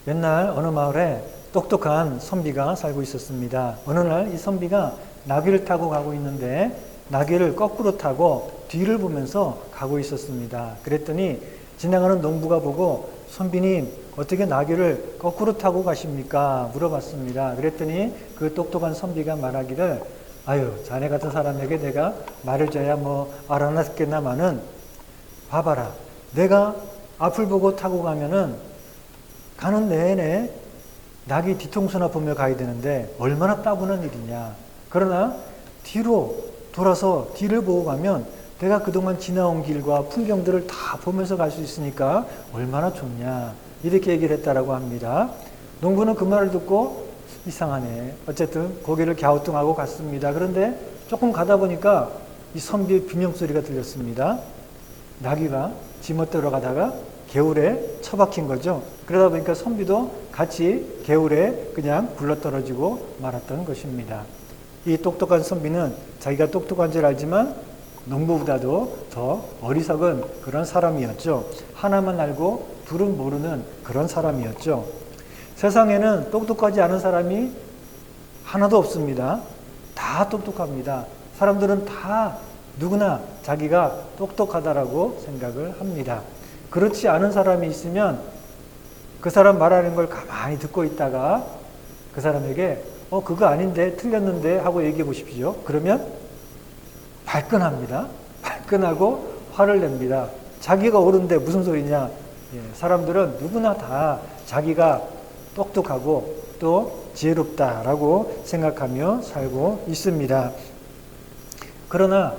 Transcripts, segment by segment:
옛날 어느 마을에 똑똑한 선비가 살고 있었습니다. 어느 날 이 선비가 나귀를 타고 가고 있는데 나귀를 거꾸로 타고 뒤를 보면서 가고 있었습니다. 그랬더니 지나가는 농부가 보고 선비님 어떻게 나귀를 거꾸로 타고 가십니까? 물어봤습니다. 그랬더니 그 똑똑한 선비가 말하기를 아유 자네 같은 사람에게 내가 말을 줘야 뭐 알아듣겠나마는 봐봐라 내가 앞을 보고 타고 가면은 가는 내내 낙이 뒤통수나 보며 가야 되는데 얼마나 따분한 일이냐. 그러나 뒤로 돌아서 뒤를 보고 가면 내가 그동안 지나온 길과 풍경들을 다 보면서 갈 수 있으니까 얼마나 좋냐. 이렇게 얘기를 했다라고 합니다. 농부는 그 말을 듣고 이상하네. 어쨌든 고개를 갸우뚱하고 갔습니다. 그런데 조금 가다 보니까 이 선비의 비명소리가 들렸습니다. 나귀가 지멋대로 가다가 개울에 처박힌 거죠. 그러다 보니까 선비도 같이 개울에 그냥 굴러떨어지고 말았던 것입니다. 이 똑똑한 선비는 자기가 똑똑한 줄 알지만 농부보다도 더 어리석은 그런 사람이었죠. 하나만 알고 둘은 모르는 그런 사람이었죠. 세상에는 똑똑하지 않은 사람이 하나도 없습니다. 다 똑똑합니다. 사람들은 다 누구나 자기가 똑똑하다라고 생각을 합니다. 그렇지 않은 사람이 있으면 그 사람 말하는 걸 가만히 듣고 있다가 그 사람에게 그거 아닌데 틀렸는데 하고 얘기해 보십시오. 그러면 발끈합니다. 발끈하고 화를 냅니다. 자기가 옳은데 무슨 소리냐. 사람들은 누구나 다 자기가 똑똑하고 또 지혜롭다라고 생각하며 살고 있습니다. 그러나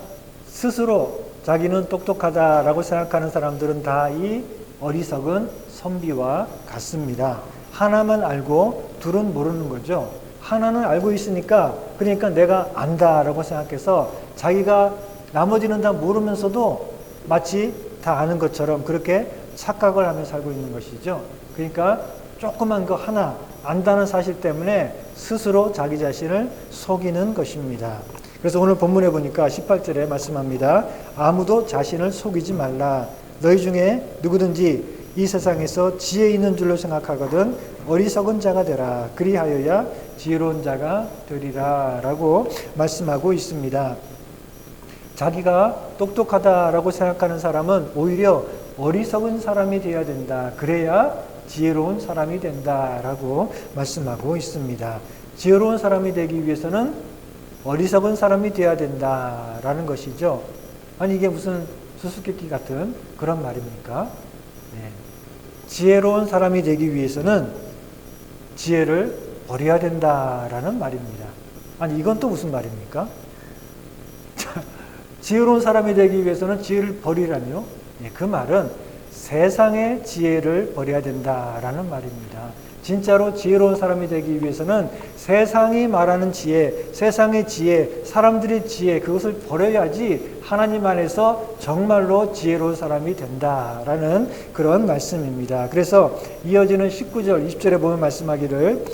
스스로 자기는 똑똑하다라고 생각하는 사람들은 다 이 어리석은 선비와 같습니다. 하나만 알고 둘은 모르는 거죠. 하나는 알고 있으니까 그러니까 내가 안다라고 생각해서 자기가 나머지는 다 모르면서도 마치 다 아는 것처럼 그렇게 착각을 하며 살고 있는 것이죠. 그러니까 조그만 거 하나 안다는 사실 때문에 스스로 자기 자신을 속이는 것입니다. 그래서 오늘 본문에 보니까 18절에 말씀합니다. 아무도 자신을 속이지 말라. 너희 중에 누구든지 이 세상에서 지혜 있는 줄로 생각하거든 어리석은 자가 되라. 그리하여야 지혜로운 자가 되리라 라고 말씀하고 있습니다. 자기가 똑똑하다라고 생각하는 사람은 오히려 어리석은 사람이 되어야 된다. 그래야 지혜로운 사람이 된다라고 말씀하고 있습니다. 지혜로운 사람이 되기 위해서는 어리석은 사람이 되어야 된다라는 것이죠. 아니 이게 무슨 수수께끼 같은 그런 말입니까? 네. 지혜로운 사람이 되기 위해서는 지혜를 버려야 된다라는 말입니다. 아니 이건 또 무슨 말입니까? 지혜로운 사람이 되기 위해서는 지혜를 버리라뇨? 네, 그 말은 세상의 지혜를 버려야 된다라는 말입니다. 진짜로 지혜로운 사람이 되기 위해서는 세상이 말하는 지혜, 세상의 지혜, 사람들의 지혜 그것을 버려야지 하나님 안에서 정말로 지혜로운 사람이 된다라는 그런 말씀입니다. 그래서 이어지는 19절, 20절에 보면 말씀하기를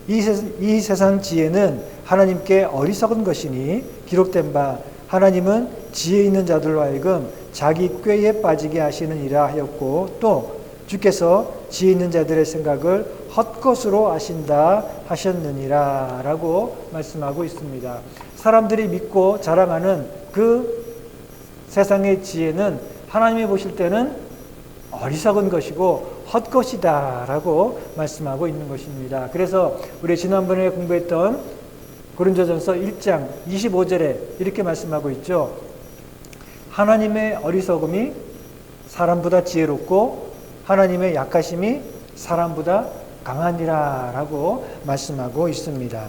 이 세상 지혜는 하나님께 어리석은 것이니 기록된 바 하나님은 지혜 있는 자들로 하여금 자기 꾀에 빠지게 하시느니라 하였고 또 주께서 지혜 있는 자들의 생각을 헛것으로 아신다 하셨느니라 라고 말씀하고 있습니다. 사람들이 믿고 자랑하는 그 세상의 지혜는 하나님이 보실 때는 어리석은 것이고 헛것이다 라고 말씀하고 있는 것입니다. 그래서 우리 지난번에 공부했던 고린도전서 1장 25절에 이렇게 말씀하고 있죠. 하나님의 어리석음이 사람보다 지혜롭고 하나님의 약하심이 사람보다 강하니라 라고 말씀하고 있습니다.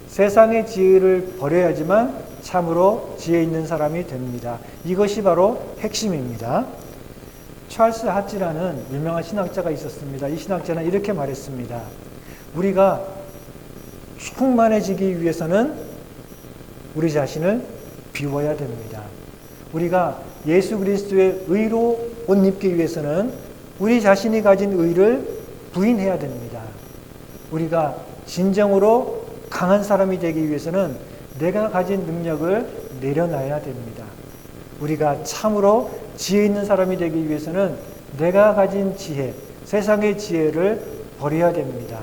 세상의 지혜를 버려야지만 참으로 지혜 있는 사람이 됩니다. 이것이 바로 핵심입니다. 찰스 하치라는 유명한 신학자가 있었습니다. 이 신학자는 이렇게 말했습니다. 우리가 충만해지기 위해서는 우리 자신을 비워야 됩니다. 우리가 예수 그리스도의 의로 옷 입기 위해서는 우리 자신이 가진 의를 부인해야 됩니다. 우리가 진정으로 강한 사람이 되기 위해서는 내가 가진 능력을 내려놔야 됩니다. 우리가 참으로 지혜 있는 사람이 되기 위해서는 내가 가진 지혜, 세상의 지혜를 버려야 됩니다.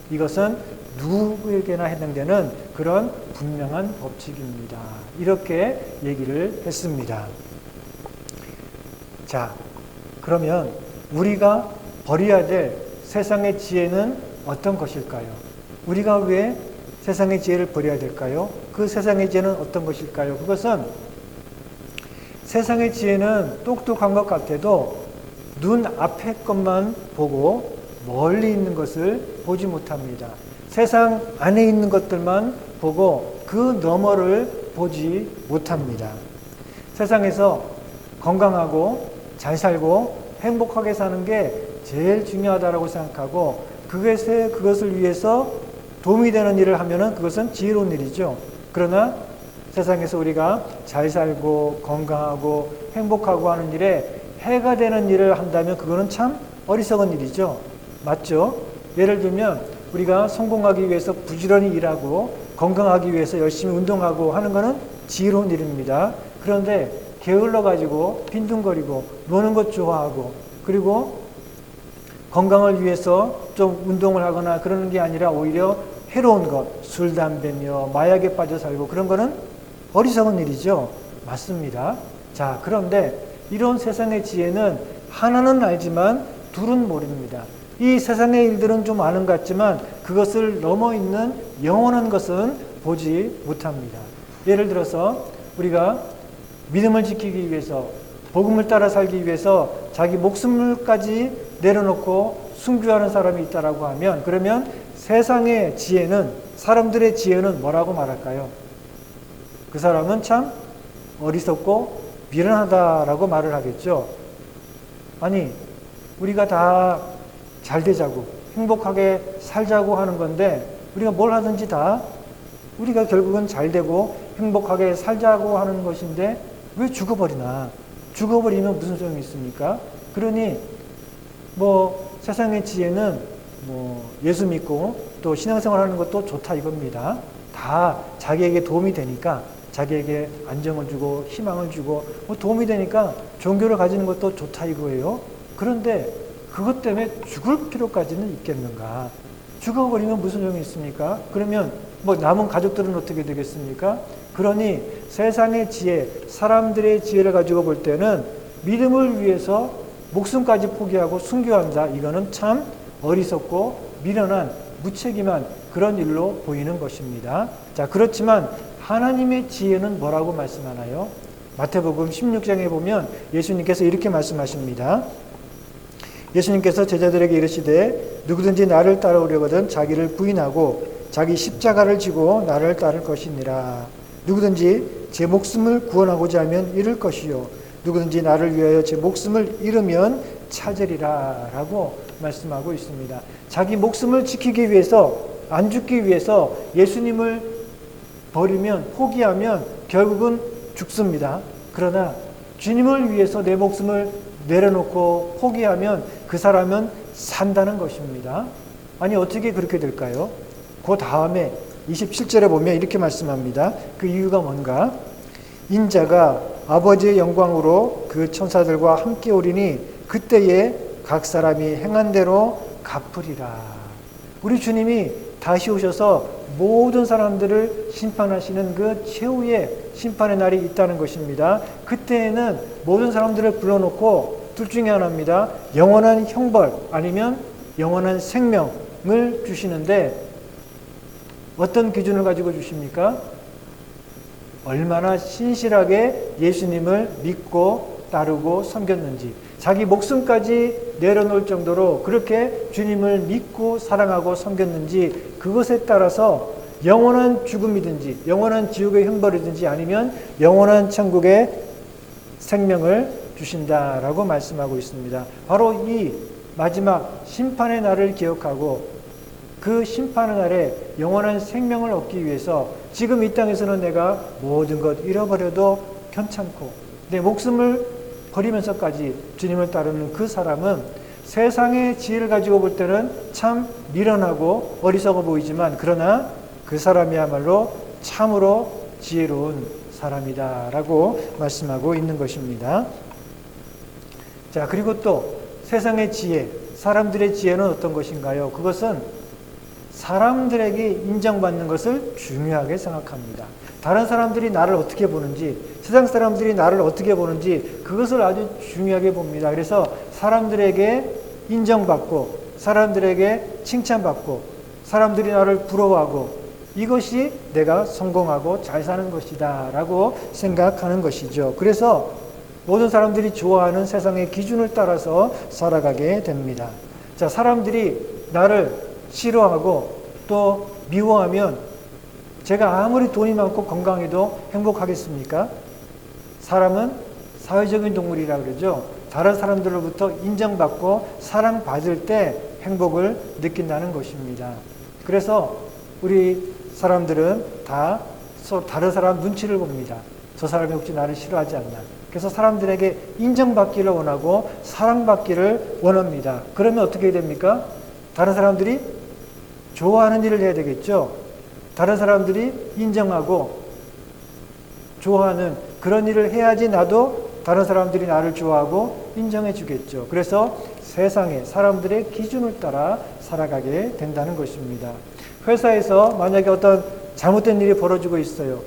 이것은 누구에게나 해당되는 그런 분명한 법칙입니다. 이렇게 얘기를 했습니다. 자, 그러면 우리가 버려야 될 세상의 지혜는 어떤 것일까요? 우리가 왜 세상의 지혜를 버려야 될까요? 그 세상의 지혜는 어떤 것일까요? 그것은 세상의 지혜는 똑똑한 것 같아도 눈 앞에 것만 보고 멀리 있는 것을 보지 못합니다. 세상 안에 있는 것들만 보고 그 너머를 보지 못합니다. 세상에서 건강하고 잘 살고 행복하게 사는 게 제일 중요하다고 생각하고 그것을 위해서 도움이 되는 일을 하면은 그것은 지혜로운 일이죠. 그러나 세상에서 우리가 잘 살고 건강하고 행복하고 하는 일에 해가 되는 일을 한다면 그거는 참 어리석은 일이죠. 맞죠? 예를 들면 우리가 성공하기 위해서 부지런히 일하고 건강하기 위해서 열심히 운동하고 하는 것은 지혜로운 일입니다. 그런데 게을러가지고 빈둥거리고 노는 것 좋아하고 그리고 건강을 위해서 좀 운동을 하거나 그러는 게 아니라 오히려 해로운 것, 술, 담배며 마약에 빠져 살고 그런 거는 어리석은 일이죠. 맞습니다. 자, 그런데 이런 세상의 지혜는 하나는 알지만 둘은 모릅니다. 이 세상의 일들은 좀 아는 것 같지만 그것을 넘어 있는 영원한 것은 보지 못합니다. 예를 들어서 우리가 믿음을 지키기 위해서 복음을 따라 살기 위해서 자기 목숨을까지 내려놓고 순교하는 사람이 있다라고 하면 그러면 세상의 지혜는 사람들의 지혜는 뭐라고 말할까요? 그 사람은 참 어리석고 미련하다라고 말을 하겠죠. 아니 우리가 다 잘 되자고 행복하게 살자고 하는 건데 우리가 뭘 하든지 다 우리가 결국은 잘 되고 행복하게 살자고 하는 것인데 왜 죽어버리나? 죽어버리면 무슨 소용이 있습니까? 그러니 세상의 지혜는 예수 믿고 또 신앙생활 하는 것도 좋다 이겁니다. 다 자기에게 도움이 되니까 자기에게 안정을 주고 희망을 주고 도움이 되니까 종교를 가지는 것도 좋다 이거예요. 그런데 그것 때문에 죽을 필요까지는 있겠는가? 죽어버리면 무슨 소용이 있습니까? 그러면 남은 가족들은 어떻게 되겠습니까? 그러니 세상의 지혜, 사람들의 지혜를 가지고 볼 때는 믿음을 위해서 목숨까지 포기하고 순교한다. 이거는 참 어리석고 미련한 무책임한 그런 일로 보이는 것입니다. 자, 그렇지만 하나님의 지혜는 뭐라고 말씀하나요? 마태복음 16장에 보면 예수님께서 이렇게 말씀하십니다. 예수님께서 제자들에게 이르시되 누구든지 나를 따라오려거든 자기를 부인하고 자기 십자가를 지고 나를 따를 것이니라. 누구든지 제 목숨을 구원하고자 하면 잃을 것이요 누구든지 나를 위하여 제 목숨을 잃으면 찾으리라 라고 말씀하고 있습니다. 자기 목숨을 지키기 위해서 안 죽기 위해서 예수님을 버리면 포기하면 결국은 죽습니다. 그러나 주님을 위해서 내 목숨을 내려놓고 포기하면 그 사람은 산다는 것입니다. 아니 어떻게 그렇게 될까요? 그 다음에 27절에 보면 이렇게 말씀합니다. 그 이유가 뭔가? 인자가 아버지의 영광으로 그 천사들과 함께 오리니 그때에 각 사람이 행한 대로 갚으리라. 우리 주님이 다시 오셔서 모든 사람들을 심판하시는 그 최후의 심판의 날이 있다는 것입니다. 그때에는 모든 사람들을 불러놓고 둘 중에 하나입니다. 영원한 형벌 아니면 영원한 생명을 주시는데 어떤 기준을 가지고 주십니까? 얼마나 신실하게 예수님을 믿고 따르고 섬겼는지 자기 목숨까지 내려놓을 정도로 그렇게 주님을 믿고 사랑하고 섬겼는지 그것에 따라서 영원한 죽음이든지 영원한 지옥의 형벌이든지 아니면 영원한 천국의 생명을 주신다라고 말씀하고 있습니다. 바로 이 마지막 심판의 날을 기억하고 그 심판의 날에 영원한 생명을 얻기 위해서 지금 이 땅에서는 내가 모든 것 잃어버려도 괜찮고 내 목숨을 버리면서까지 주님을 따르는 그 사람은 세상의 지혜를 가지고 볼 때는 참 미련하고 어리석어 보이지만 그러나 그 사람이야말로 참으로 지혜로운 사람이다라고 말씀하고 있는 것입니다. 자, 그리고 또 세상의 지혜, 사람들의 지혜는 어떤 것인가요? 그것은 사람들에게 인정받는 것을 중요하게 생각합니다. 다른 사람들이 나를 어떻게 보는지, 세상 사람들이 나를 어떻게 보는지 그것을 아주 중요하게 봅니다. 그래서 사람들에게 인정받고, 사람들에게 칭찬받고, 사람들이 나를 부러워하고, 이것이 내가 성공하고 잘 사는 것이다 라고 생각하는 것이죠. 그래서 모든 사람들이 좋아하는 세상의 기준을 따라서 살아가게 됩니다. 자, 사람들이 나를 싫어하고 또 미워하면 제가 아무리 돈이 많고 건강해도 행복하겠습니까? 사람은 사회적인 동물이라 그러죠. 다른 사람들로부터 인정받고 사랑받을 때 행복을 느낀다는 것입니다. 그래서 우리 사람들은 다 다른 사람 눈치를 봅니다. 저 사람이 혹시 나를 싫어하지 않나. 그래서 사람들에게 인정받기를 원하고 사랑받기를 원합니다. 그러면 어떻게 됩니까? 다른 사람들이 좋아하는 일을 해야 되겠죠. 다른 사람들이 인정하고 좋아하는 그런 일을 해야지 나도 다른 사람들이 나를 좋아하고 인정해 주겠죠. 그래서 세상에 사람들의 기준을 따라 살아가게 된다는 것입니다. 회사에서 만약에 어떤 잘못된 일이 벌어지고 있어요.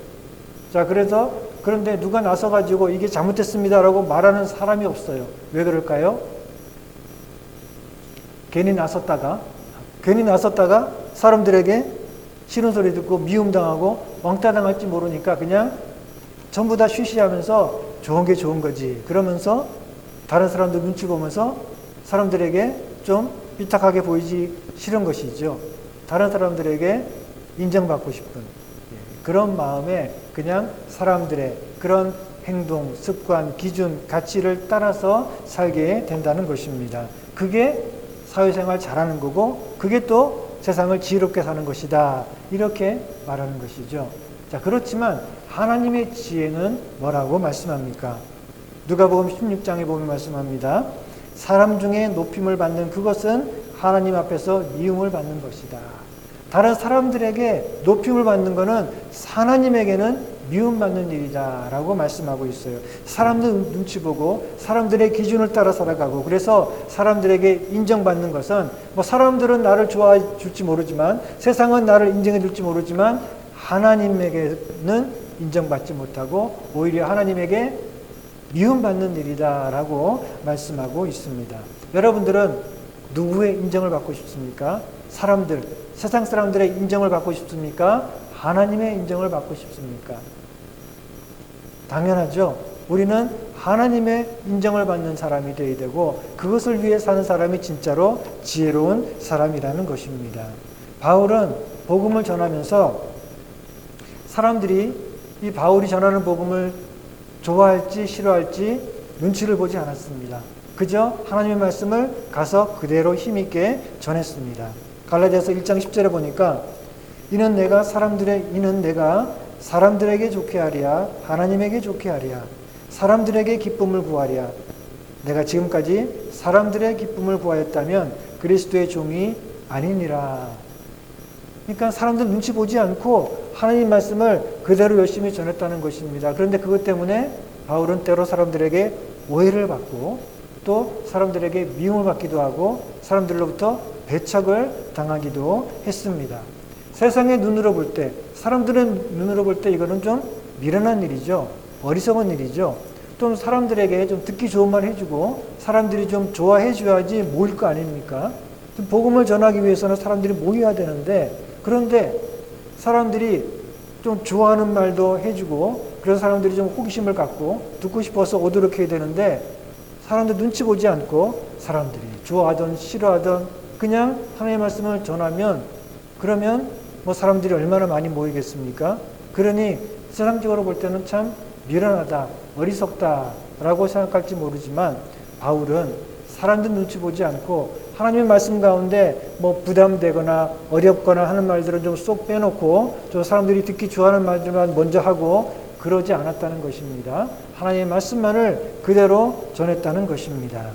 자, 그런데 누가 나서가지고 이게 잘못됐습니다라고 말하는 사람이 없어요. 왜 그럴까요? 괜히 나섰다가 사람들에게 싫은 소리 듣고 미움당하고 왕따 당할지 모르니까 그냥 전부 다 쉬쉬하면서 좋은 게 좋은 거지. 그러면서 다른 사람들 눈치 보면서 사람들에게 좀 삐딱하게 보이지 싫은 것이죠. 다른 사람들에게 인정받고 싶은 그런 마음에 그냥 사람들의 그런 행동, 습관, 기준, 가치를 따라서 살게 된다는 것입니다. 그게 사회생활 잘하는 거고 그게 또 세상을 지혜롭게 사는 것이다. 이렇게 말하는 것이죠. 자, 그렇지만 하나님의 지혜는 뭐라고 말씀합니까? 누가복음 16장에 보면 말씀합니다. 사람 중에 높임을 받는 그것은 하나님 앞에서 미움을 받는 것이다. 다른 사람들에게 높임을 받는 것은 하나님에게는 미움받는 일이다 라고 말씀하고 있어요. 사람들 눈치 보고 사람들의 기준을 따라 살아가고 그래서 사람들에게 인정받는 것은 사람들은 나를 좋아해 줄지 모르지만 세상은 나를 인정해 줄지 모르지만 하나님에게는 인정받지 못하고 오히려 하나님에게 미움받는 일이다 라고 말씀하고 있습니다. 여러분들은 누구의 인정을 받고 싶습니까? 세상 사람들의 인정을 받고 싶습니까? 하나님의 인정을 받고 싶습니까? 당연하죠. 우리는 하나님의 인정을 받는 사람이 되어야 되고 그것을 위해 사는 사람이 진짜로 지혜로운 사람이라는 것입니다. 바울은 복음을 전하면서 사람들이 이 바울이 전하는 복음을 좋아할지 싫어할지 눈치를 보지 않았습니다. 그저 하나님의 말씀을 가서 그대로 힘있게 전했습니다. 갈라디아서 1장 10절에 보니까 이는 내가 사람들에게 좋게 하랴 하나님에게 좋게 하랴 사람들에게 기쁨을 구하랴 내가 지금까지 사람들의 기쁨을 구하였다면 그리스도의 종이 아니니라. 그러니까 사람들 눈치 보지 않고 하나님 말씀을 그대로 열심히 전했다는 것입니다. 그런데 그것 때문에 바울은 때로 사람들에게 오해를 받고 또 사람들에게 미움을 받기도 하고 사람들로부터 배척을 당하기도 했습니다. 세상의 눈으로 볼 때, 사람들의 눈으로 볼 때 이거는 좀 미련한 일이죠. 어리석은 일이죠. 좀 사람들에게 좀 듣기 좋은 말 해주고 사람들이 좀 좋아해 줘야지 모일 거 아닙니까? 복음을 전하기 위해서는 사람들이 모여야 되는데 그런데 사람들이 좀 좋아하는 말도 해주고 그래서 사람들이 좀 호기심을 갖고 듣고 싶어서 오도록 해야 되는데 사람들 눈치 보지 않고 사람들이 좋아하든 싫어하든 그냥 하나님의 말씀을 전하면 그러면 사람들이 얼마나 많이 모이겠습니까? 그러니 세상적으로 볼 때는 참 미련하다, 어리석다 라고 생각할지 모르지만 바울은 사람들 눈치 보지 않고 하나님의 말씀 가운데 부담되거나 어렵거나 하는 말들은 좀 쏙 빼놓고 좀 사람들이 듣기 좋아하는 말들만 먼저 하고 그러지 않았다는 것입니다. 하나님의 말씀만을 그대로 전했다는 것입니다.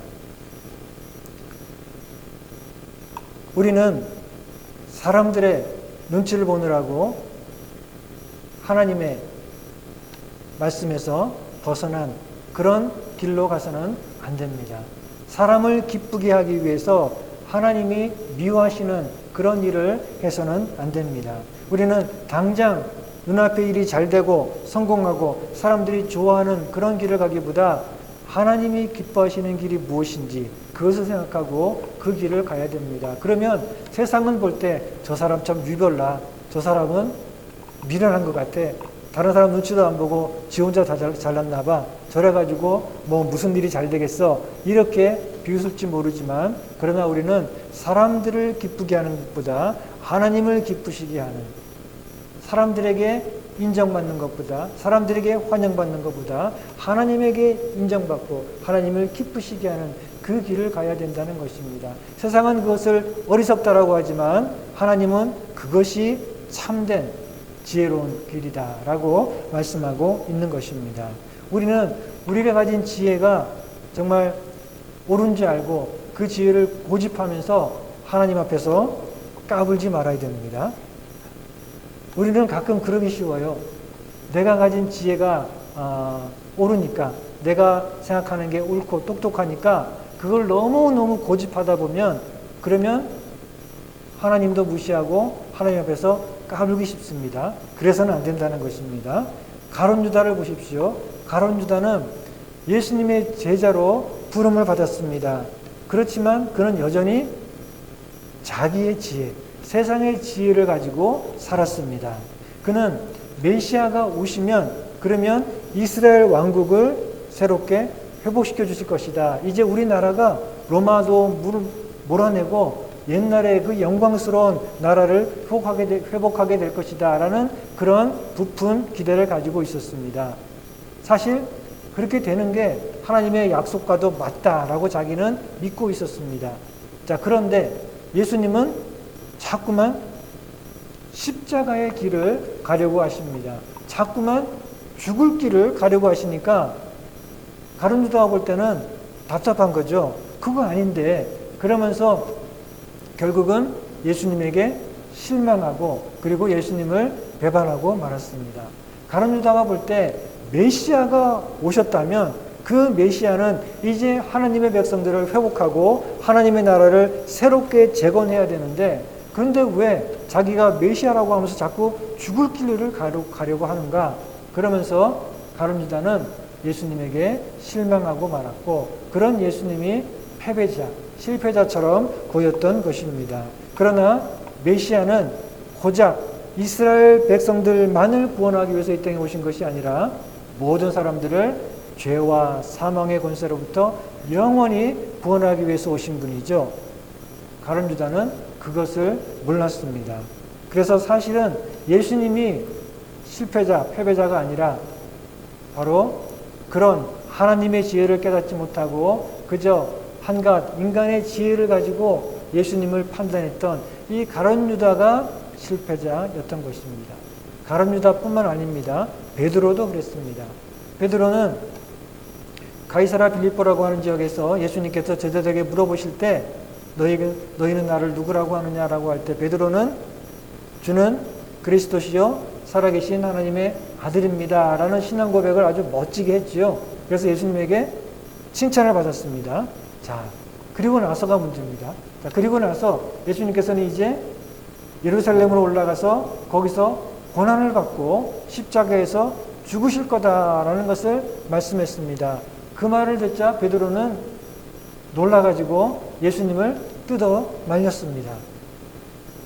우리는 사람들의 눈치를 보느라고 하나님의 말씀에서 벗어난 그런 길로 가서는 안 됩니다. 사람을 기쁘게 하기 위해서 하나님이 미워하시는 그런 일을 해서는 안 됩니다. 우리는 당장 눈앞의 일이 잘 되고 성공하고 사람들이 좋아하는 그런 길을 가기보다 하나님이 기뻐하시는 길이 무엇인지 그것을 생각하고 그 길을 가야 됩니다. 그러면 세상은 볼 때 저 사람 참 유별나, 저 사람은 미련한 것 같아, 다른 사람 눈치도 안 보고 지 혼자 다 잘났나 봐, 저래가지고 뭐 무슨 일이 잘 되겠어, 이렇게 비웃을지 모르지만, 그러나 우리는 사람들을 기쁘게 하는 것보다 하나님을 기쁘시게 하는, 사람들에게 인정받는 것보다, 사람들에게 환영받는 것보다 하나님에게 인정받고 하나님을 기쁘시게 하는 그 길을 가야 된다는 것입니다. 세상은 그것을 어리석다라고 하지만 하나님은 그것이 참된 지혜로운 길이다라고 말씀하고 있는 것입니다. 우리는 우리가 가진 지혜가 정말 옳은 줄 알고 그 지혜를 고집하면서 하나님 앞에서 까불지 말아야 됩니다. 우리는 가끔 그러기 쉬워요. 내가 가진 지혜가 옳으니까, 내가 생각하는 게 옳고 똑똑하니까 그걸 너무너무 고집하다 보면, 그러면 하나님도 무시하고 하나님 앞에서 까불기 쉽습니다. 그래서는 안 된다는 것입니다. 가룟 유다를 보십시오. 가룟 유다는 예수님의 제자로 부름을 받았습니다. 그렇지만 그는 여전히 자기의 지혜, 세상의 지혜를 가지고 살았습니다. 그는 메시아가 오시면, 그러면 이스라엘 왕국을 새롭게 회복시켜 주실 것이다. 이제 우리나라가 로마도 몰아내고 옛날에 그 영광스러운 나라를 회복하게 될 것이다 라는 그런 부푼 기대를 가지고 있었습니다. 사실 그렇게 되는 게 하나님의 약속과도 맞다라고 자기는 믿고 있었습니다. 자, 그런데 예수님은 자꾸만 십자가의 길을 가려고 하십니다. 자꾸만 죽을 길을 가려고 하시니까 가룟 유다가 볼 때는 답답한 거죠. 그거 아닌데. 그러면서 결국은 예수님에게 실망하고 그리고 예수님을 배반하고 말았습니다. 가룟 유다가 볼 때 메시아가 오셨다면 그 메시아는 이제 하나님의 백성들을 회복하고 하나님의 나라를 새롭게 재건해야 되는데, 그런데 왜 자기가 메시아라고 하면서 자꾸 죽을 길을 가려고 하는가? 그러면서 가룟 유다는 예수님에게 실망하고 말았고, 그런 예수님이 패배자, 실패자처럼 보였던 것입니다. 그러나 메시아는 고작 이스라엘 백성들만을 구원하기 위해서 이 땅에 오신 것이 아니라 모든 사람들을 죄와 사망의 권세로부터 영원히 구원하기 위해서 오신 분이죠. 가룟 유다는 그것을 몰랐습니다. 그래서 사실은 예수님이 실패자, 패배자가 아니라 바로 그런 하나님의 지혜를 깨닫지 못하고 그저 한갓 인간의 지혜를 가지고 예수님을 판단했던 이 가룟 유다가 실패자였던 것입니다. 가룟 유다뿐만 아닙니다. 베드로도 그랬습니다. 베드로는 가이사라 빌립보라고 하는 지역에서 예수님께서 제자들에게 물어보실 때 너희는 나를 누구라고 하느냐라고 할 때 베드로는 주는 그리스도시요 살아계신 하나님의 아들입니다 라는 신앙 고백을 아주 멋지게 했지요. 그래서 예수님에게 칭찬을 받았습니다. 자, 그리고 나서가 문제입니다. 자, 그리고 나서 예수님께서는 이제 예루살렘으로 올라가서 거기서 고난을 받고 십자가에서 죽으실 거다라는 것을 말씀했습니다. 그 말을 듣자 베드로는 놀라가지고 예수님을 뜯어 말렸습니다.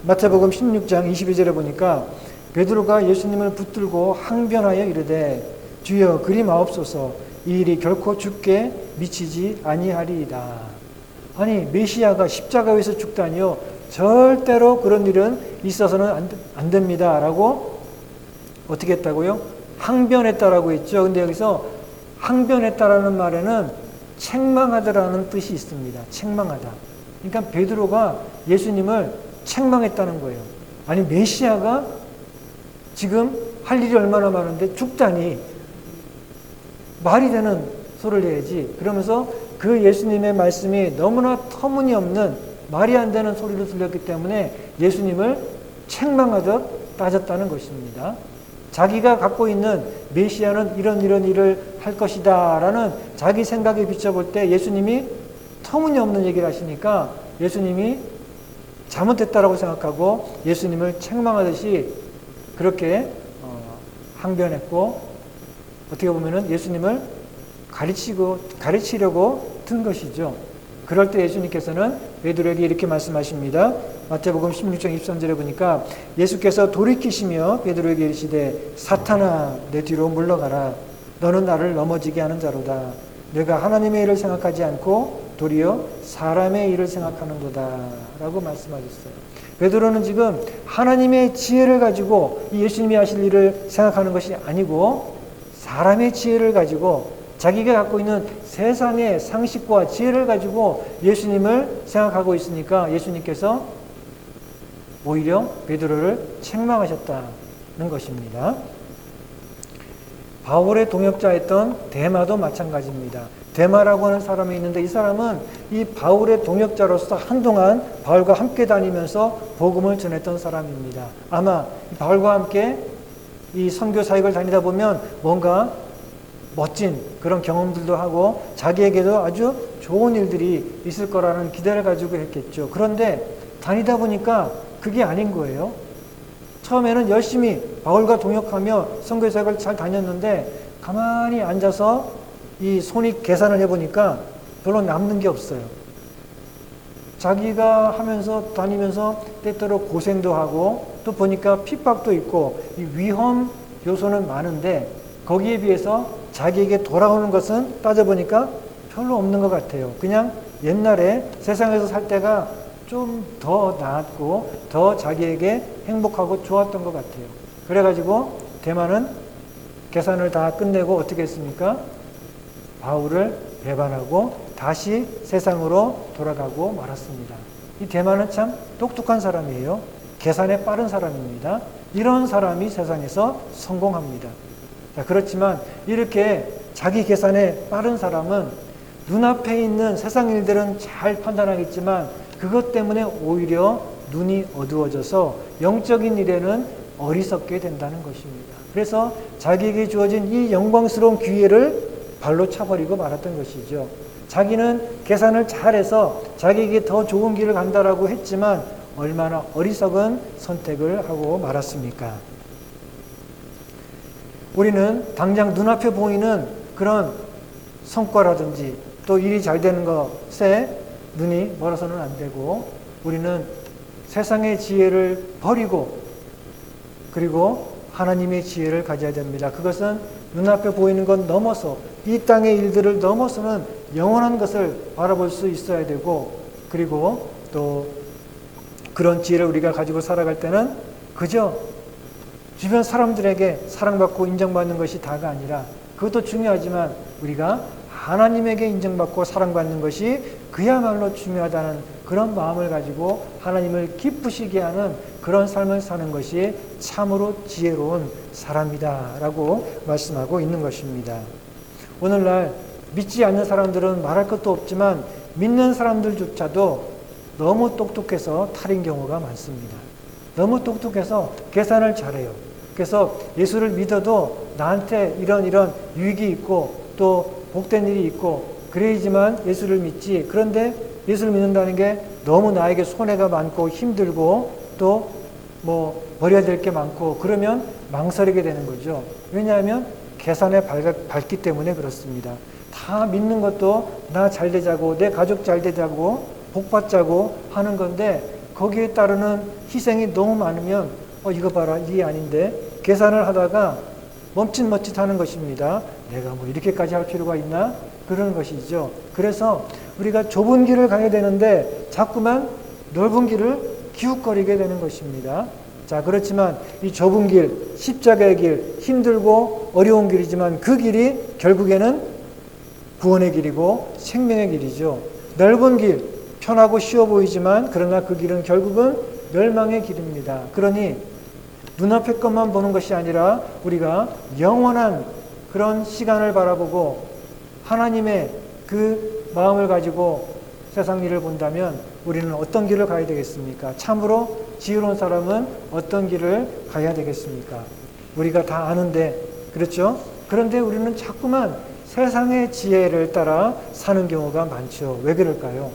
마태복음 16장 22절에 보니까 베드로가 예수님을 붙들고 항변하여 이르되 주여 그리 마옵소서 이 일이 결코 주께 미치지 아니하리이다. 아니 메시아가 십자가에서 죽다니요, 절대로 그런 일은 있어서는 안 됩니다 라고 어떻게 했다고요? 항변했다라고 했죠. 근데 여기서 항변했다라는 말에는 책망하다라는 뜻이 있습니다. 책망하다. 그러니까 베드로가 예수님을 책망했다는 거예요. 아니 메시아가 지금 할 일이 얼마나 많은데 죽다니 말이 되는 소리를 해야지. 그러면서 그 예수님의 말씀이 너무나 터무니없는 말이 안 되는 소리를 들렸기 때문에 예수님을 책망하듯 따졌다는 것입니다. 자기가 갖고 있는 메시아는 이런 일을 할 것이다 라는 자기 생각에 비춰볼 때 예수님이 터무니없는 얘기를 하시니까 예수님이 잘못됐다라고 생각하고 예수님을 책망하듯이 그렇게 항변했고, 어떻게 보면은 예수님을 가르치려고 든 것이죠. 그럴 때 예수님께서는 베드로에게 이렇게 말씀하십니다. 마태복음 16장 23절에 보니까 예수께서 돌이키시며 베드로에게 이르시되 사탄아 내 뒤로 물러가라. 너는 나를 넘어지게 하는 자로다. 내가 하나님의 일을 생각하지 않고 도리어 사람의 일을 생각하는도다 라고 말씀하셨어요. 베드로는 지금 하나님의 지혜를 가지고 이 예수님이 하실 일을 생각하는 것이 아니고 사람의 지혜를 가지고 자기가 갖고 있는 세상의 상식과 지혜를 가지고 예수님을 생각하고 있으니까 예수님께서 오히려 베드로를 책망하셨다는 것입니다. 바울의 동역자였던 데마도 마찬가지입니다. 데마라고 하는 사람이 있는데 이 사람은 이 바울의 동역자로서 한동안 바울과 함께 다니면서 복음을 전했던 사람입니다. 아마 바울과 함께 이 선교 사역을 다니다 보면 뭔가 멋진 그런 경험들도 하고 자기에게도 아주 좋은 일들이 있을 거라는 기대를 가지고 했겠죠. 그런데 다니다 보니까 그게 아닌 거예요. 처음에는 열심히 바울과 동역하며 선교 사역을 잘 다녔는데 가만히 앉아서 이 손익 계산을 해보니까 별로 남는 게 없어요. 자기가 하면서 다니면서 때때로 고생도 하고 또 보니까 핍박도 있고 이 위험 요소는 많은데 거기에 비해서 자기에게 돌아오는 것은 따져보니까 별로 없는 것 같아요. 그냥 옛날에 세상에서 살 때가 좀 더 나았고 더 자기에게 행복하고 좋았던 것 같아요. 그래가지고 데마는 계산을 다 끝내고 어떻게 했습니까? 바울을 배반하고 다시 세상으로 돌아가고 말았습니다. 이 데마는 참 똑똑한 사람이에요. 계산에 빠른 사람입니다. 이런 사람이 세상에서 성공합니다. 자, 그렇지만 이렇게 자기 계산에 빠른 사람은 눈앞에 있는 세상 일들은 잘 판단하겠지만 그것 때문에 오히려 눈이 어두워져서 영적인 일에는 어리석게 된다는 것입니다. 그래서 자기에게 주어진 이 영광스러운 기회를 발로 차버리고 말았던 것이죠. 자기는 계산을 잘해서 자기에게 더 좋은 길을 간다라고 했지만 얼마나 어리석은 선택을 하고 말았습니까? 우리는 당장 눈앞에 보이는 그런 성과라든지 또 일이 잘 되는 것에 눈이 멀어서는 안 되고 우리는 세상의 지혜를 버리고 그리고 하나님의 지혜를 가져야 됩니다. 그것은 눈앞에 보이는 것 넘어서 이 땅의 일들을 넘어서는 영원한 것을 바라볼 수 있어야 되고 그리고 또 그런 지혜를 우리가 가지고 살아갈 때는 그저 주변 사람들에게 사랑받고 인정받는 것이 다가 아니라 그것도 중요하지만 우리가 하나님에게 인정받고 사랑받는 것이 그야말로 중요하다는 그런 마음을 가지고 하나님을 기쁘시게 하는 그런 삶을 사는 것이 참으로 지혜로운 사람이다 라고 말씀하고 있는 것입니다. 오늘날 믿지 않는 사람들은 말할 것도 없지만 믿는 사람들조차도 너무 똑똑해서 탈인 경우가 많습니다. 너무 똑똑해서 계산을 잘해요. 그래서 예수를 믿어도 나한테 이런 유익이 있고 또 복된 일이 있고 그래야지만 예수를 믿지. 그런데 예수를 믿는다는 게 너무 나에게 손해가 많고 힘들고 또 뭐 버려야 될 게 많고 그러면 망설이게 되는 거죠. 왜냐하면 계산에 밟기 때문에 그렇습니다. 다 믿는 것도 나 잘 되자고 내 가족 잘 되자고 복 받자고 하는 건데 거기에 따르는 희생이 너무 많으면 이거 봐라 이게 아닌데 계산을 하다가 멈칫멈칫하는 것입니다. 내가 뭐 이렇게까지 할 필요가 있나? 그런 것이죠. 그래서 우리가 좁은 길을 가야 되는데 자꾸만 넓은 길을 기웃거리게 되는 것입니다. 자, 그렇지만 이 좁은 길, 십자가의 길, 힘들고 어려운 길이지만 그 길이 결국에는 구원의 길이고 생명의 길이죠. 넓은 길, 편하고 쉬워 보이지만 그러나 그 길은 결국은 멸망의 길입니다. 그러니 눈앞의 것만 보는 것이 아니라 우리가 영원한 그런 시간을 바라보고 하나님의 그 마음을 가지고 세상 일을 본다면 우리는 어떤 길을 가야 되겠습니까? 참으로 지혜로운 사람은 어떤 길을 가야 되겠습니까? 우리가 다 아는데 그렇죠? 그런데 우리는 자꾸만 세상의 지혜를 따라 사는 경우가 많죠. 왜 그럴까요?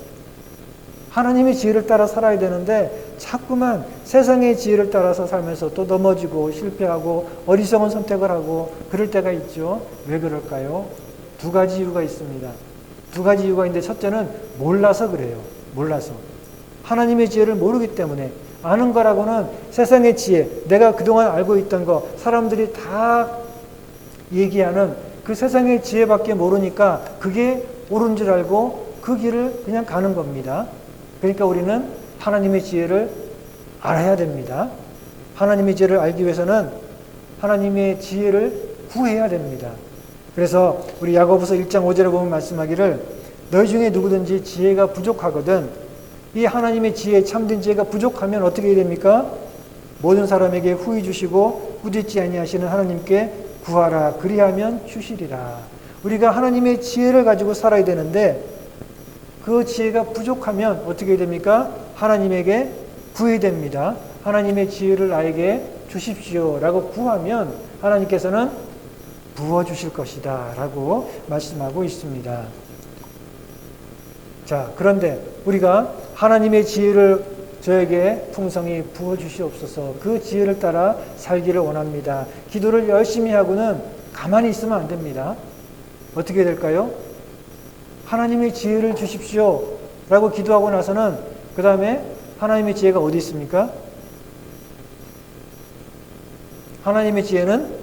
하나님의 지혜를 따라 살아야 되는데 자꾸만 세상의 지혜를 따라서 살면서 또 넘어지고 실패하고 어리석은 선택을 하고 그럴 때가 있죠. 왜 그럴까요? 두 가지 이유가 있습니다. 두 가지 이유가 있는데 첫째는 몰라서 그래요. 몰라서. 하나님의 지혜를 모르기 때문에. 아는 거라고는 세상의 지혜, 내가 그동안 알고 있던 거, 사람들이 다 얘기하는 그 세상의 지혜밖에 모르니까 그게 옳은 줄 알고 그 길을 그냥 가는 겁니다. 그러니까 우리는 하나님의 지혜를 알아야 됩니다. 하나님의 지혜를 알기 위해서는 하나님의 지혜를 구해야 됩니다. 그래서 우리 야고보서 1장 5절에 보면 말씀하기를 너희 중에 누구든지 지혜가 부족하거든 이 하나님의 지혜, 참된 지혜가 부족하면 어떻게 해야 됩니까? 모든 사람에게 후히 주시고 꾸짖지 아니하시는 하나님께 구하라. 그리하면 주시리라. 우리가 하나님의 지혜를 가지고 살아야 되는데 그 지혜가 부족하면 어떻게 해야 됩니까? 하나님에게 구해야 됩니다. 하나님의 지혜를 나에게 주십시오 라고 구하면 하나님께서는 부어주실 것이다 라고 말씀하고 있습니다. 자, 그런데 우리가 하나님의 지혜를 저에게 풍성히 부어주시옵소서. 그 지혜를 따라 살기를 원합니다. 기도를 열심히 하고는 가만히 있으면 안 됩니다. 어떻게 될까요? 하나님의 지혜를 주십시오 라고 기도하고 나서는 그 다음에 하나님의 지혜가 어디 있습니까? 하나님의 지혜는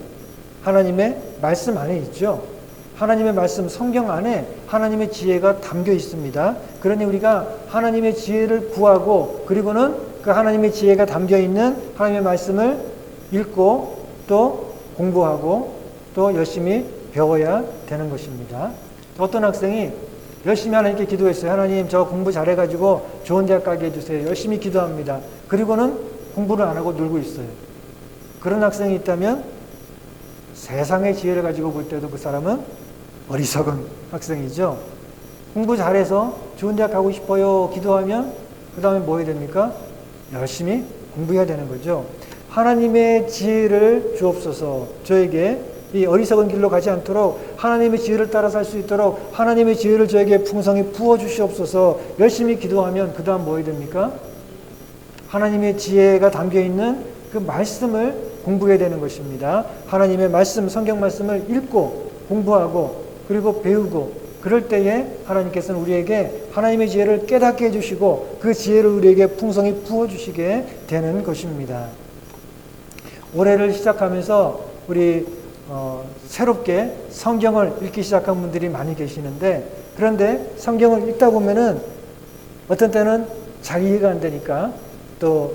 하나님의 말씀 안에 있죠. 하나님의 말씀, 성경 안에 하나님의 지혜가 담겨 있습니다. 그러니 우리가 하나님의 지혜를 구하고 그리고는 그 하나님의 지혜가 담겨 있는 하나님의 말씀을 읽고 또 공부하고 또 열심히 배워야 되는 것입니다. 어떤 학생이 열심히 하나님께 기도했어요. 하나님, 저 공부 잘해가지고 좋은 대학 가게 해주세요. 열심히 기도합니다. 그리고는 공부를 안 하고 놀고 있어요. 그런 학생이 있다면 세상의 지혜를 가지고 볼 때도 그 사람은 어리석은 학생이죠. 공부 잘해서 좋은 대학 가고 싶어요. 기도하면 그 다음에 뭐 해야 됩니까? 열심히 공부해야 되는 거죠. 하나님의 지혜를 주옵소서. 저에게 이 어리석은 길로 가지 않도록 하나님의 지혜를 따라 살 수 있도록 하나님의 지혜를 저에게 풍성히 부어주시옵소서. 열심히 기도하면 그 다음 뭐 해야 됩니까? 하나님의 지혜가 담겨있는 그 말씀을 공부해야 되는 것입니다. 하나님의 말씀, 성경 말씀을 읽고 공부하고 그리고 배우고 그럴 때에 하나님께서는 우리에게 하나님의 지혜를 깨닫게 해주시고 그 지혜를 우리에게 풍성히 부어주시게 되는 것입니다. 올해를 시작하면서 우리 새롭게 성경을 읽기 시작한 분들이 많이 계시는데 그런데 성경을 읽다 보면은 어떤 때는 잘 이해가 안 되니까 또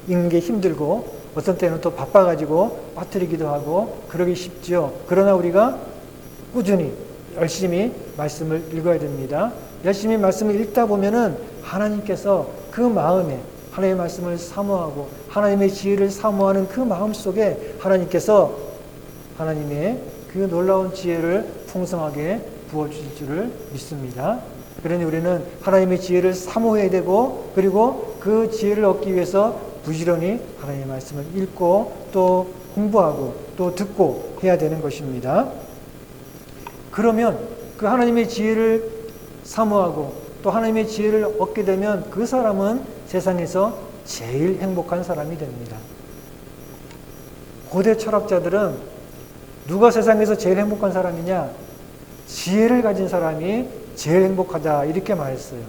읽는 게 힘들고 어떤 때는 또 바빠가지고 빠뜨리기도 하고 그러기 쉽죠. 그러나 우리가 꾸준히 열심히 말씀을 읽어야 됩니다. 열심히 말씀을 읽다 보면은 하나님께서 그 마음에 하나님의 말씀을 사모하고 하나님의 지혜를 사모하는 그 마음 속에 하나님께서 하나님의 그 놀라운 지혜를 풍성하게 부어주실 줄을 믿습니다. 그러니 우리는 하나님의 지혜를 사모해야 되고 그리고 그 지혜를 얻기 위해서 부지런히 하나님의 말씀을 읽고 또 공부하고 또 듣고 해야 되는 것입니다. 그러면 그 하나님의 지혜를 사모하고 또 하나님의 지혜를 얻게 되면 그 사람은 세상에서 제일 행복한 사람이 됩니다. 고대 철학자들은 누가 세상에서 제일 행복한 사람이냐? 지혜를 가진 사람이 제일 행복하다 이렇게 말했어요.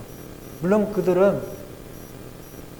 물론 그들은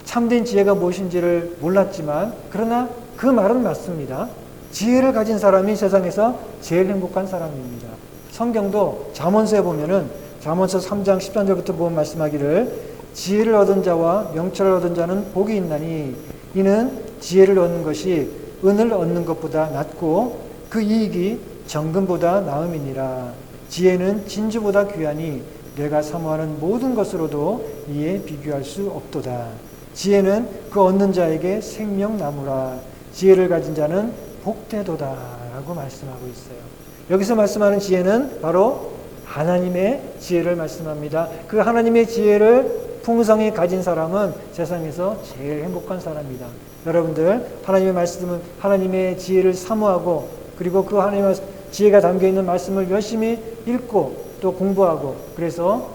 참된 지혜가 무엇인지를 몰랐지만 그러나 그 말은 맞습니다. 지혜를 가진 사람이 세상에서 제일 행복한 사람입니다. 성경도 잠언서에 보면은 잠언서 3장 13절부터 보면 말씀하기를 지혜를 얻은 자와 명철을 얻은 자는 복이 있나니 이는 지혜를 얻는 것이 은을 얻는 것보다 낫고 그 이익이 정금보다 나음이니라. 지혜는 진주보다 귀하니 내가 사모하는 모든 것으로도 이에 비교할 수 없도다. 지혜는 그 얻는 자에게 생명나무라. 지혜를 가진 자는 복되도다 라고 말씀하고 있어요. 여기서 말씀하는 지혜는 바로 하나님의 지혜를 말씀합니다. 그 하나님의 지혜를 풍성히 가진 사람은 세상에서 제일 행복한 사람이다. 여러분들 하나님의 말씀은 하나님의 지혜를 사모하고 그리고 그 하나님의 지혜가 담겨있는 말씀을 열심히 읽고 또 공부하고 그래서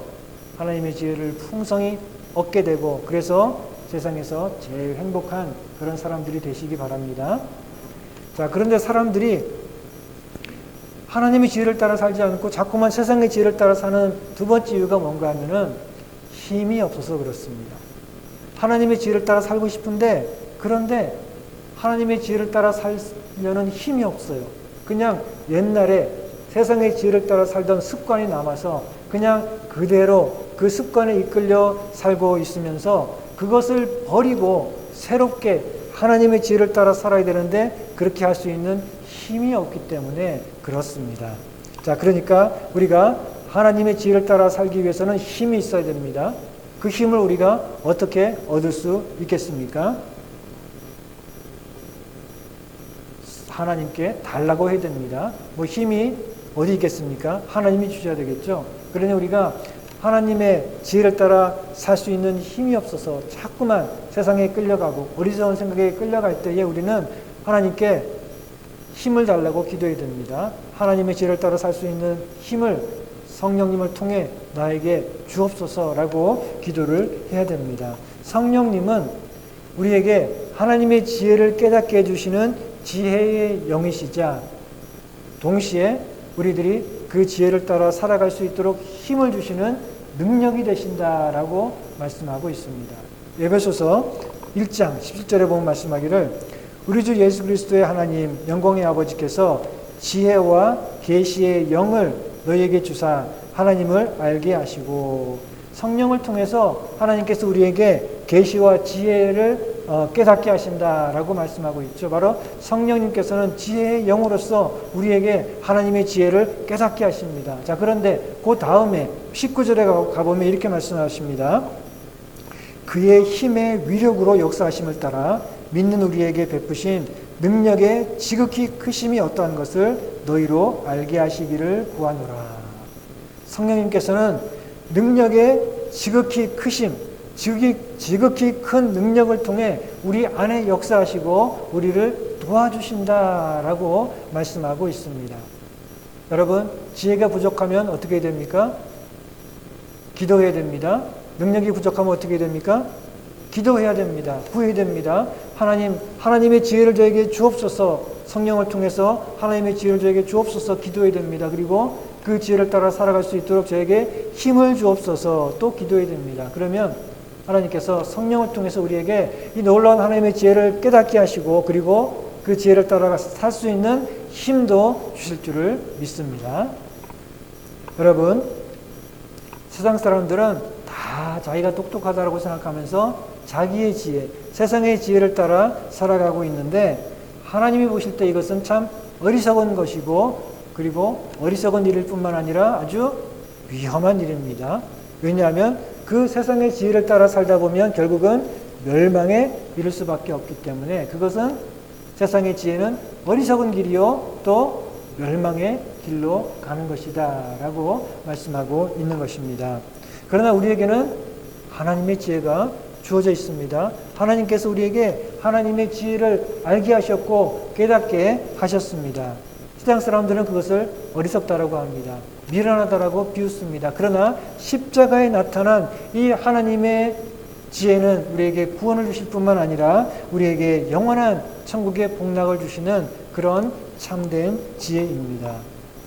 하나님의 지혜를 풍성히 얻게 되고 그래서 세상에서 제일 행복한 그런 사람들이 되시기 바랍니다. 자, 그런데 사람들이 하나님의 지혜를 따라 살지 않고 자꾸만 세상의 지혜를 따라 사는 두 번째 이유가 뭔가 하면은 힘이 없어서 그렇습니다. 하나님의 지혜를 따라 살고 싶은데 그런데 하나님의 지혜를 따라 살려는 힘이 없어요. 그냥 옛날에 세상의 지혜를 따라 살던 습관이 남아서 그냥 그대로 그 습관에 이끌려 살고 있으면서 그것을 버리고 새롭게 하나님의 지혜를 따라 살아야 되는데 그렇게 할 수 있는 힘이 없기 때문에 그렇습니다. 자, 그러니까 우리가 하나님의 지혜를 따라 살기 위해서는 힘이 있어야 됩니다. 그 힘을 우리가 어떻게 얻을 수 있겠습니까? 하나님께 달라고 해야 됩니다. 뭐 힘이 어디 있겠습니까? 하나님이 주셔야 되겠죠. 그러니 우리가 하나님의 지혜를 따라 살 수 있는 힘이 없어서 자꾸만 세상에 끌려가고 어리석은 생각에 끌려갈 때에 우리는 하나님께 힘을 달라고 기도해야 됩니다. 하나님의 지혜를 따라 살 수 있는 힘을 성령님을 통해 나에게 주옵소서라고 기도를 해야 됩니다. 성령님은 우리에게 하나님의 지혜를 깨닫게 해주시는 지혜의 영이시자 동시에 우리들이 그 지혜를 따라 살아갈 수 있도록 힘을 주시는 능력이 되신다라고 말씀하고 있습니다. 에베소서 1장 17절에 보면 말씀하기를 우리 주 예수 그리스도의 하나님 영광의 아버지께서 지혜와 계시의 영을 너희에게 주사 하나님을 알게 하시고 성령을 통해서 하나님께서 우리에게 계시와 지혜를 깨닫게 하신다라고 말씀하고 있죠. 바로 성령님께서는 지혜의 영으로서 우리에게 하나님의 지혜를 깨닫게 하십니다. 자, 그런데 그 다음에 19절에 가보면 이렇게 말씀하십니다. 그의 힘의 위력으로 역사하심을 따라 믿는 우리에게 베푸신 능력의 지극히 크심이 어떠한 것을 너희로 알게 하시기를 구하노라. 성령님께서는 능력의 지극히 크심, 지극히 큰 능력을 통해 우리 안에 역사하시고 우리를 도와주신다라고 말씀하고 있습니다. 여러분, 지혜가 부족하면 어떻게 됩니까? 기도해야 됩니다. 능력이 부족하면 어떻게 됩니까? 기도해야 됩니다. 구해야 됩니다. 하나님의 지혜를 저에게 주옵소서. 성령을 통해서 하나님의 지혜를 저에게 주옵소서 기도해야 됩니다. 그리고 그 지혜를 따라 살아갈 수 있도록 저에게 힘을 주옵소서 또 기도해야 됩니다. 그러면 하나님께서 성령을 통해서 우리에게 이 놀라운 하나님의 지혜를 깨닫게 하시고 그리고 그 지혜를 따라 살 수 있는 힘도 주실 줄을 믿습니다. 여러분, 세상 사람들은 다 자기가 똑똑하다고 생각하면서 자기의 지혜, 세상의 지혜를 따라 살아가고 있는데 하나님이 보실 때 이것은 참 어리석은 것이고 그리고 어리석은 일일 뿐만 아니라 아주 위험한 일입니다. 왜냐하면 그 세상의 지혜를 따라 살다 보면 결국은 멸망에 이를 수밖에 없기 때문에 그것은 세상의 지혜는 어리석은 길이요 또 멸망의 길로 가는 것이다 라고 말씀하고 있는 것입니다. 그러나 우리에게는 하나님의 지혜가 주어져 있습니다. 하나님께서 우리에게 하나님의 지혜를 알게 하셨고 깨닫게 하셨습니다. 세상 사람들은 그것을 어리석다라고 합니다. 미련하다라고 비웃습니다. 그러나 십자가에 나타난 이 하나님의 지혜는 우리에게 구원을 주실 뿐만 아니라 우리에게 영원한 천국의 복락을 주시는 그런 참된 지혜입니다.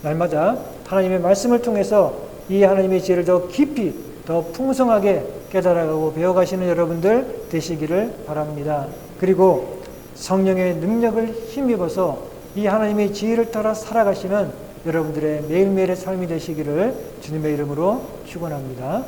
날마다 하나님의 말씀을 통해서 이 하나님의 지혜를 더 깊이 더 풍성하게 깨달아가고 배워가시는 여러분들 되시기를 바랍니다. 그리고 성령의 능력을 힘입어서 이 하나님의 지혜를 따라 살아가시는 여러분들의 매일매일의 삶이 되시기를 주님의 이름으로 축원합니다.